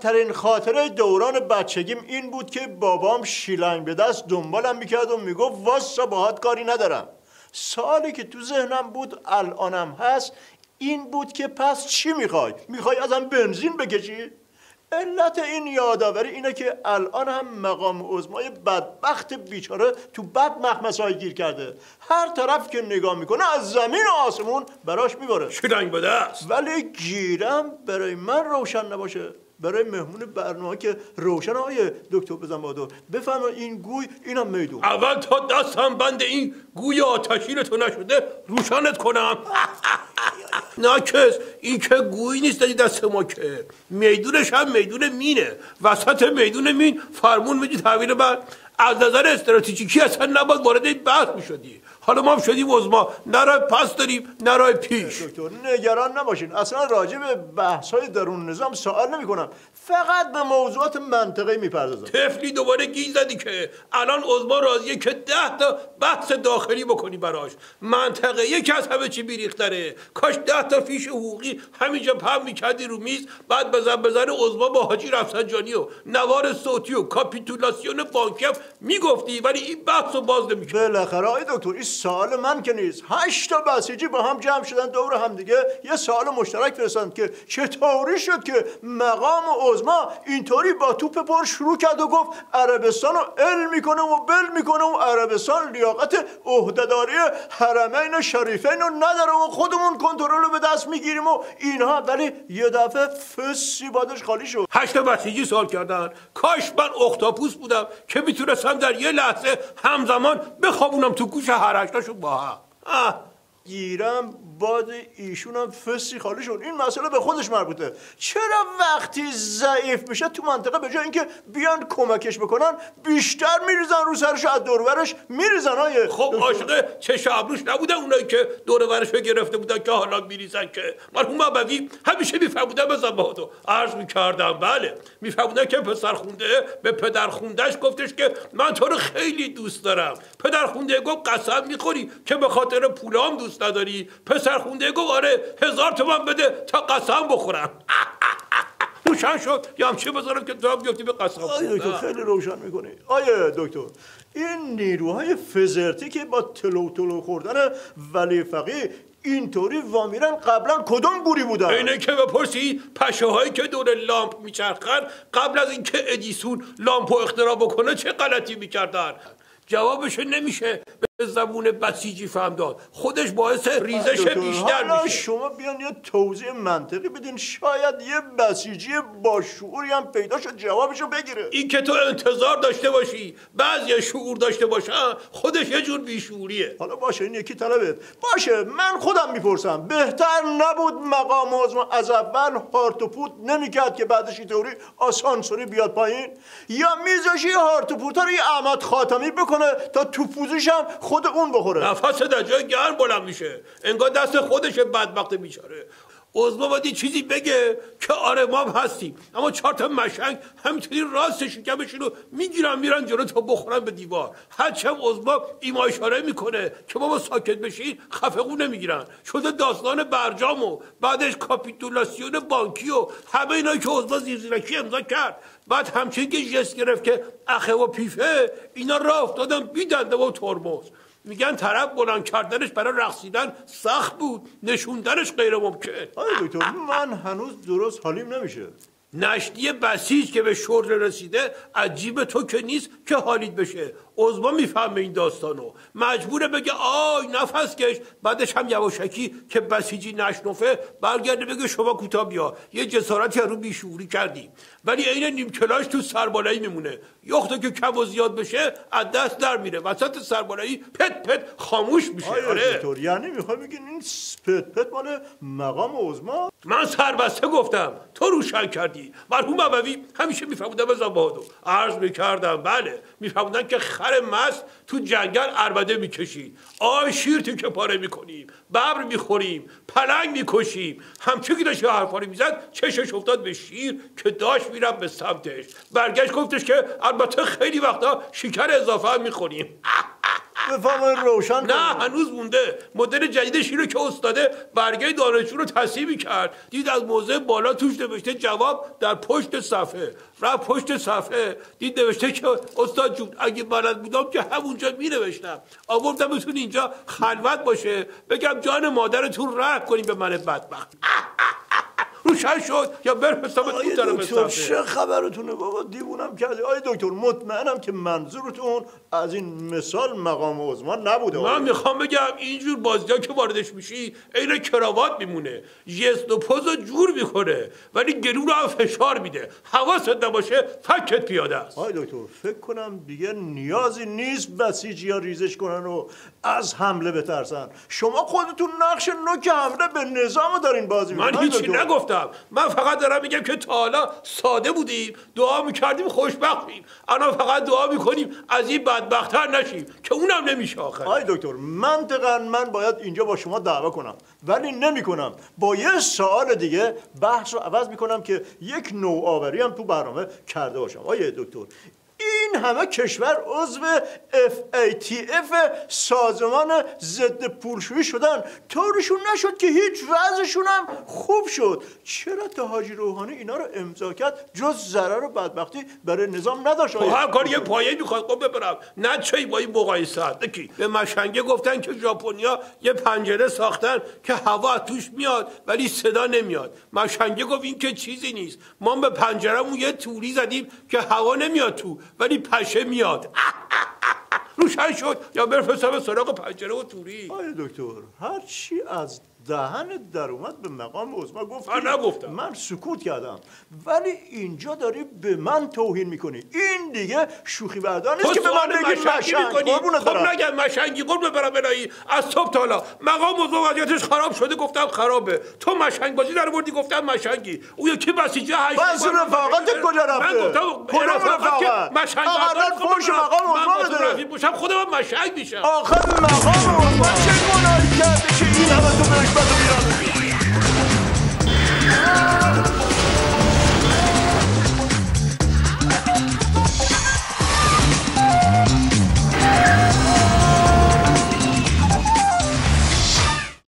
بدترین خاطره دوران بچگیم این بود که بابام شیلنگ به دست دنبالم میکرد و میگفت واسه باهات کاری ندارم. سوالی که تو ذهنم بود الانم هست این بود که پس چی میخوای؟ میخوای ازم بنزین بکشی؟ علت این یادآوری اینه که الان هم مقام عظمای بدبخت بیچاره تو بد مخمسه‌ای گیر کرده. هر طرف که نگاه میکنه از زمین و آسمون براش میباره. شیلنگ به دست. ولی گیرم برای من روشن نباشه، برای مهمون برنامه که روشن. آیه دکتر بزن بادر بفهم این گوی اینم میدون. اول تا دستم بند این گوی آتشین تو نشده روشنت کنم. ناکس این که گوی نیست دست ما که میدونش هم میدون مینه. وسط میدون مین فرمون میدی تحویل من. از نظر استراتژیکی اصلا نباید وارد این بحث میشدی. حالا ما هم شدیم عظما، نه راه پس داریم نه راه پیش. دکتر نگران نباشین، اصلا راجع به بحث‌های درون نظام سوال نمی‌کنم، فقط به موضوعات منطقی میپردازم. طفلی دوباره گیج زدی که الان عظما راضیه که 10 تا بحث داخلی بکنی براش. منطقه یک از همه چی بیریختره. کاش 10 تا فیش حقوقی همینجا پهم میکردی رو میز، بعد بزن عظما با حاجی رفسنجانی و نوار صوتی و کاپیتولاسیون بانکی هم میگفتی، ولی این بحث رو باز نمی‌کردی. بالاخره آقای دکتر این سوال من که نیست. 8 تا بسیجی با هم جمع شدن دور هم دیگه یه سوال مشترک فرستادن که چطوری شد که مقام عظما اینطوری با توپ پر شروع کرد و گفت عربستان رو ال میکنه و بل میکنه و عربستان لیاقت عهدهداری حرمین شریفین رو نداره و خودمون کنترل رو به دست میگیریم و اینها. ولی یه دفعه فسی بادش خالی شد. 8 تا بسیجی سوال کردن. کاش من اختاپوس بودم که میتونستم در یه لحظه همزمان بخوابونم تو گوش هر 8 تاشون با هم. گیرم باد ایشونم فسی خالی شد. این مسئله به خودش مربوطه. چرا وقتی ضعیف میشه تو منطقه به جای اینکه بیان کمکش بکنن بیشتر میریزن رو سرش، از دور و برش میریزن؟ های خب عاشق چش ابروش نبودن اونایی که دور و برش گرفته بودن که حالا میریزن که مرحوم ابوی همیشه میفهمودن بزن باهاتو عرض میکردم. بله میفهمودن که پسر خونده به پدر خوندهش گفتش که من تو رو خیلی دوست دارم. پدر خونده گفت قسم میخوری که به خاطر پولام دوست نداری؟ پسر خونده گفت آره 1000 تومان بده تا قسم بخورم. روشن شد یا همچه بذارم که تو هم بیفتی به قسم. آیه دکتر خیلی روشن میکنی. آیه دکتر این نیروهای فزرتی که با تلو خوردن ولی فقیه اینطوری وامیرن قبلا کدوم گوری بودن؟ اینه که بپرسی پشه هایی که دور لامپ میچرخن قبل از اینکه ادیسون لامپو اختراع بکنه چه غلطی میکردن؟ جوابش نمیشه به زبون بسیجی فهم داد. خودش باعث ریزش بیشتر میشه. شما بیان یه توضیح منطقی بدین، شاید یه بسیجی با شعوری هم پیدا شد جوابشو بگیره. این که تو انتظار داشته باشی بعضی شعور داشته باشن خودش یه جور بیشعوریه. حالا باشه این یکی طلبت باشه، من خودم میپرسم بهتر نبود مقام عظما از اول هارت و پورت نمیکرد که بعدش اینطوری آسانسوری بیاد پایین؟ یا میذاشی هارت و پورت رو یه احمد خاتمی بکنه تا تو پوزش هم خود اون بخوره؟ نفس در جای گرم بلند میشه، انگار دست خودشه بدبخت بیچاره. عظما باید یه چیزی بگه که آره ما هم هستیم، اما 4 تا مشنگ همینطوری راست شکمشون رو میگیرن میرن جلو تا بخورن به دیوار. هرچند عظما ایما اشاره میکنه که بابا ساکت بشین خفقون نمیگیرن. شده داستان برجام و بعدش کاپیتولاسیون بانکی و همه اینا که عظما زیرزیرکی امضا کرد. بعد همچنین که جست گرفت که اخه و پیفه اینا راه افتادن بی دنده و ترمز. میگن طرف بلند کردنش برای رقصیدن سخت بود، نشوندنش غیر ممکن. آره دکتر من هنوز درست حالیم نمیشه. نشتی بسیج که به شور رسیده عجیب تو که نیست که حالیت بشه. عظما میفهمه این داستانو، مجبوره بگه آی نفس کش، بعدش هم یواشکی که بسیجی نشنفه برگرده بگه شما کوتاه بیا، یه جسارتی رو بیشعوری کردیم. ولی عین نیم کلاش تو سربالایی میمونه. یخته که کم و زیاد بشه از دست در میره، وسط سربالایی پت پت خاموش میشه. آره دکتر یعنی میخوای بگین این پت پت مال مقام عظما؟ من سربسته گفتم، تو روشن کردی. مرحوم ابوی همیشه میفهمودن بزن بهادو عرض میکردم. بله میفهمودن که خر مست تو جنگل عربده میکشید، آی شیر تیکه پاره میکنیم، ببر میخوریم، پلنگ میکشیم. همچه که داشت حرفا رو میزد چشش افتاد به شیر که داشت میرم به سمتش. برگشت گفتش که البته خیلی وقتا شکر اضافه هم میخوریم. بفهمین روشن نه هنوز مونده. مدل جدیدش اینو که استاده برگه دانشجو رو تصحیح کرد، دید از موضع بالا توش نوشته جواب در پشت صفحه، رفت پشت صفحه دید نوشته که استاد جون اگه بلد بودم که همونجا مینوشتم، آوردم بتون اینجا خلوت باشه بگم جان مادرتون رحم کنیم به من بدبخت. روشن شد یا برفستم اون طرف دکتر صفحه. چه خبرتونه بابا؟ دیوونم کردی. آی دکتر مطمئنم که منظورتون از این مثال مقام عظما نبوده. من میخوام بگم اینجور بازی‌ها که واردش میشی عین کراوات میمونه، جست و پوزو جور میکنه ولی گلو رو هم فشار میده. حواست نباشه فکت پیاده است. آی دکتر فکر کنم دیگه نیازی نیست بسیجی‌ها ریزش کنن و از حمله بترسن. شما خودتون نقش نوک حمله به نظام دارین بازی میکنین. من هیچی نگفتم، من فقط دارم میگم که تا حالا ساده بودیم، دعا میکردیم خوشبخت بشیم، الان فقط دعا میکنیم از این بدبخت‌تر نشیم که اونم نمیشه آخر. آی دکتر منطقاً من باید اینجا با شما دعوا کنم ولی نمیکنم. با یه سوال دیگه بحث رو عوض میکنم که یک نوآوری هم تو برنامه کرده باشم. آی دکتر این همه کشور عضو FATF سازمان ضد پولشویی شدن، طورشون نشد که هیچ وضعشون هم خوب شد. چرا تا حاجی روحانی اینا رو امضا کرد جز ضرر و بدبختی برای نظام نداشت؟ هر کار یه پایه میخواد قم ببرم نه چه با این مقایسه. کی به مشنگه گفتن که ژاپنیا یه پنجره ساختن که هوا توش میاد ولی صدا نمیاد. مشنگه گفت این که چیزی نیست، ما به پنجره‌مون یه توری زدیم که هوا نمیاد تو ولی پشه میاد. روشن شد یا برفستم سراغ پنجره و توری. آی دکتر هر چی از دهن در اومد به مقام عظما گفت. من نگفتم، من سکوت کردم ولی اینجا داری به من توهین میکنی. این دیگه شوخی بردار نیست که به من بگی مشنگ. خب نگم مشنگی قربون برم الهی از صبح تا حالا مقام عظما وضعیتش خراب شده گفتم خرابه، تو مشنگ بازی در آوردی گفتم مشنگی. اون یکی بسیجی هشت بس رفاقت کجا رفته؟ من گفتم کدوم رفاقت؟ مشنگ آقا فوش مقام عظما بده. رفیق باشم خودم مشنگ میشم. آخه مقام عظما چه گناهی کرده که این همه تو بهش بدو میرن؟